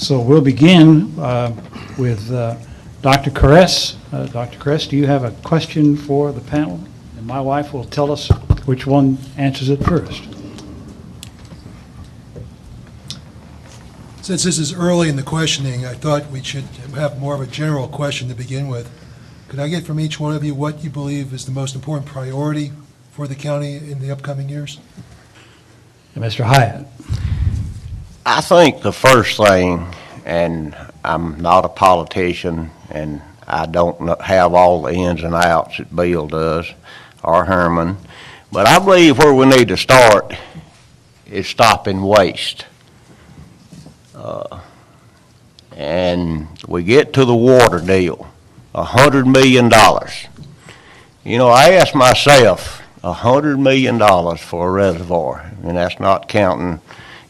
So we'll begin with Dr. Caress. Dr. Caress, do you have a question for the panel? And my wife will tell us which one answers it first. Since this is early in the questioning, I thought we should have more of a general question to begin with. Could I get from each one of you what you believe is the most important priority for the county in the upcoming years? And Mr. Hyatt. I think the first thing, and I'm not a politician, and I don't have all the ins and outs that Bill does, or Herman, but I believe where we need to start is stopping waste. And we get to the water deal, $100 million. You know, I asked myself, $100 million for a reservoir, and that's not counting.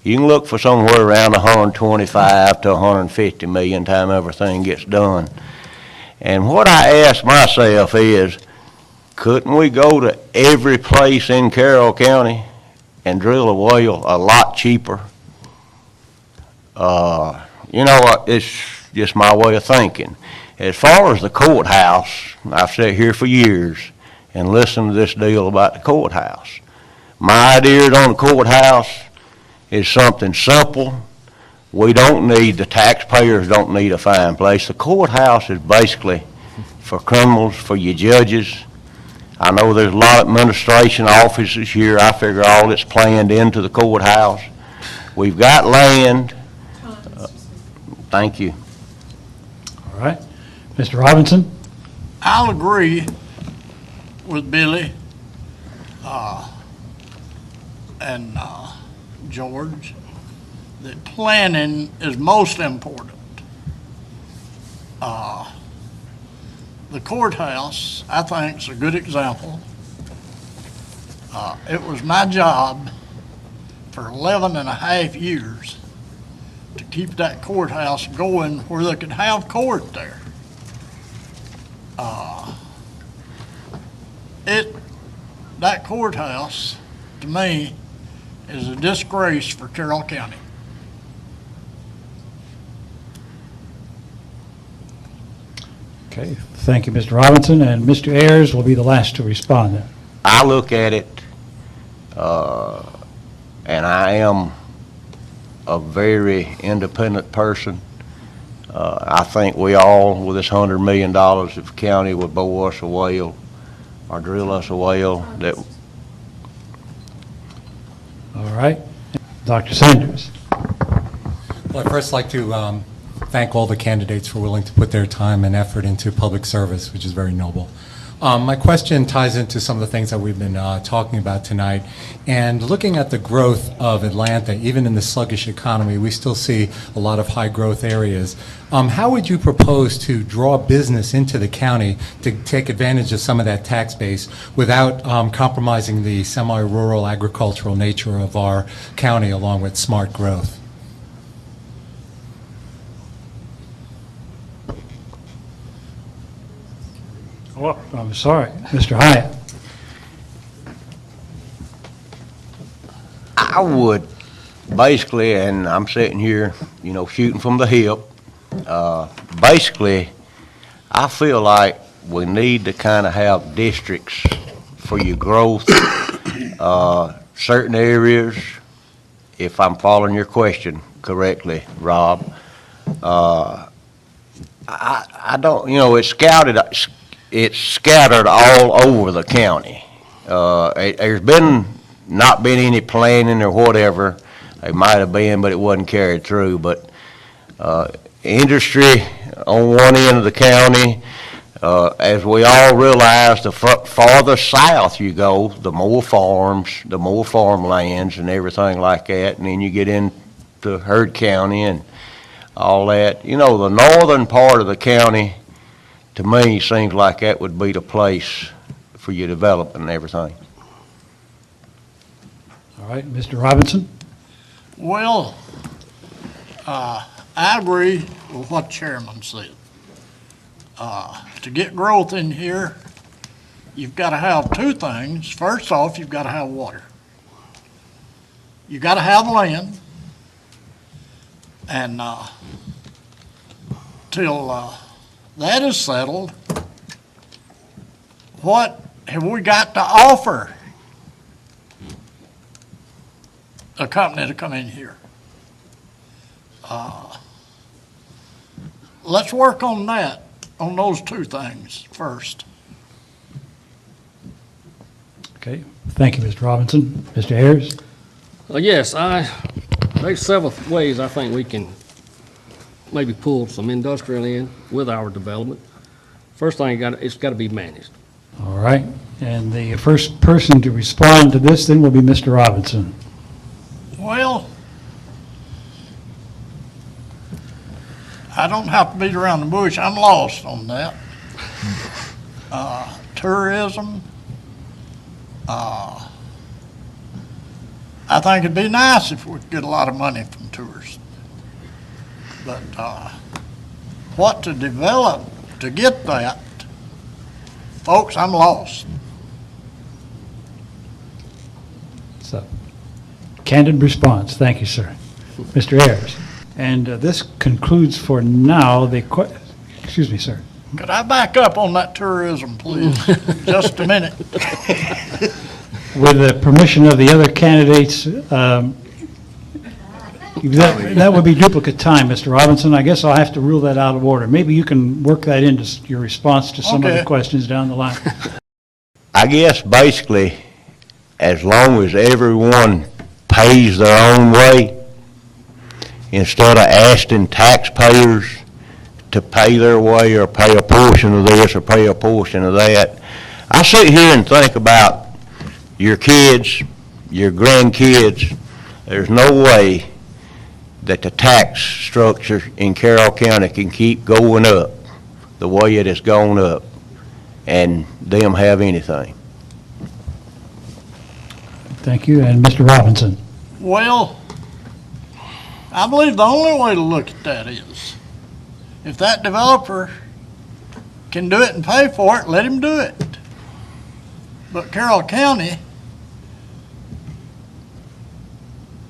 You can look for somewhere around 125 to 150 million time everything gets done. And what I asked myself is, couldn't we go to every place in Carroll County and drill a well a lot cheaper? You know, it's just my way of thinking. As far as the courthouse, I've sat here for years and listened to this deal about the courthouse. My ideas on the courthouse is something simple. We don't need, the taxpayers don't need a fine place. The courthouse is basically for criminals, for your judges. I know there's a lot of administration offices here. I figure all that's planned into the courthouse. We've got land. Thank you. All right. Mr. Robinson? I'll agree with Billy and George that planning is most important. The courthouse, I think, is a good example. It was my job for 11 and a half years to keep that courthouse going where they could have court there. That courthouse, to me, is a disgrace for Carroll County. Okay. Thank you, Mr. Robinson. And Mr. Ayers will be the last to respond then. I look at it, and I am a very independent person. I think we all, with this $100 million, if the county would bore us a well or drill us a well, that. All right. Dr. Sanders. Well, I'd first like to thank all the candidates for willing to put their time and effort into public service, which is very noble. My question ties into some of the things that we've been talking about tonight. And looking at the growth of Atlanta, even in the sluggish economy, we still see a lot of high growth areas. How would you propose to draw business into the county to take advantage of some of that tax base without compromising the semi-rural agricultural nature of our county along with smart growth? Oh, I'm sorry. Mr. Hyatt. I would basically, and I'm sitting here, you know, shooting from the hip, basically, I feel like we need to kind of have districts for your growth. Certain areas, if I'm following your question correctly, Rob, I don't, you know, it's scattered all over the county. There's not been any planning or whatever. It might have been, but it wasn't carried through. But industry on one end of the county, as we all realize, the farther south you go, the more farms, the more farmlands and everything like that. And then you get into Heard County and all that. You know, the northern part of the county, to me, seems like that would be the place for your development and everything. All right. Mr. Robinson? Well, I agree with what the chairman said. To get growth in here, you've got to have two things. First off, you've got to have water. You've got to have land. And till that is settled, what have we got to offer a company to come in here? Let's work on that, on those two things first. Okay, thank you, Mr. Robinson. Mr. Ayers? Yes, there's several ways I think we can maybe pull some industrial in with our development. First thing, it's got to be managed. All right, and the first person to respond to this then will be Mr. Robinson. Well, I don't have to beat around the bush. I'm lost on that. Tourism. I think it'd be nice if we could get a lot of money from tourists. But what to develop to get that, folks, I'm lost. So, candid response. Thank you, sir. Mr. Ayers? And this concludes for now excuse me, sir. Could I back up on that tourism, please? Just a minute. With the permission of the other candidates, that would be duplicate time, Mr. Robinson. I guess I'll have to rule that out of order. Maybe you can work that into your response to some of the Okay. questions down the line. I guess basically, as long as everyone pays their own way, instead of asking taxpayers to pay their way or pay a portion of this or pay a portion of that, I sit here and think about your kids, your grandkids. There's no way that the tax structure in Carroll County can keep going up the way it has gone up and them have anything. Thank you. And Mr. Robinson? Well, I believe the only way to look at that is, if that developer can do it and pay for it, let him do it. But Carroll County,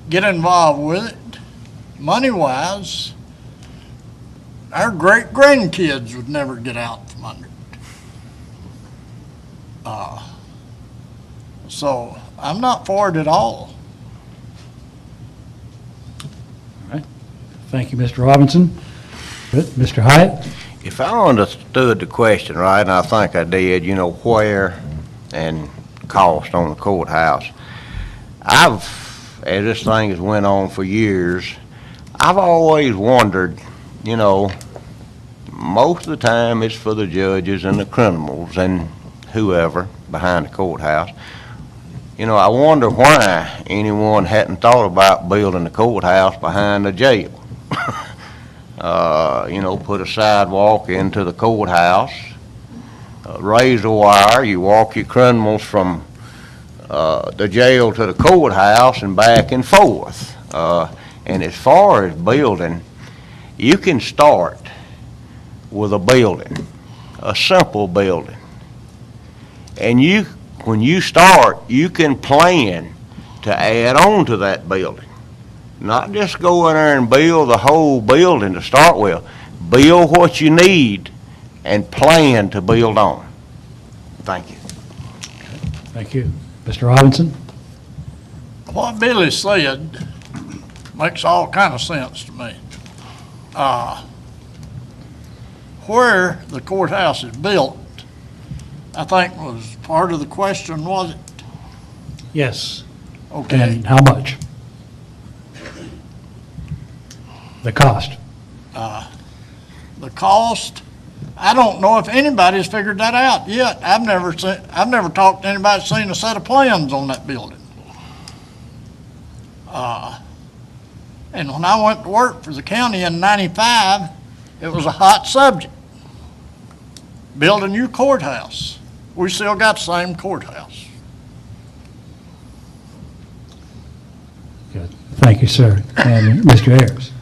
get involved with it, money-wise. Our great-grandkids would never get out from under it. So I'm not for it at all. Thank you, Mr. Robinson. Good. Mr. Hyatt? If I understood the question right, and I think I did, where and cost on the courthouse, as this thing has went on for years, I've always wondered, most of the time it's for the judges and the criminals and whoever behind the courthouse. I wonder why anyone hadn't thought about building the courthouse behind the jail. Put a sidewalk into the courthouse, raise a wire, you walk your criminals from the jail to the courthouse and back and forth. And as far as building, you can start with a building, a simple building. And when you start, you can plan to add on to that building. Not just go in there and build the whole building to start with. Build what you need and plan to build on. Thank you. Thank you. Mr. Robinson? What Billy said makes all kind of sense to me. Where the courthouse is built, I think was part of the question, was it? Yes. Okay. And how much? The cost? The cost, I don't know if anybody's figured that out yet. I've never talked to anybody that's seen a set of plans on that building. And when I went to work for the county in '95, it was a hot subject. Build a new courthouse. We still got the same courthouse. Good. Thank you, sir. And Mr. Ayers?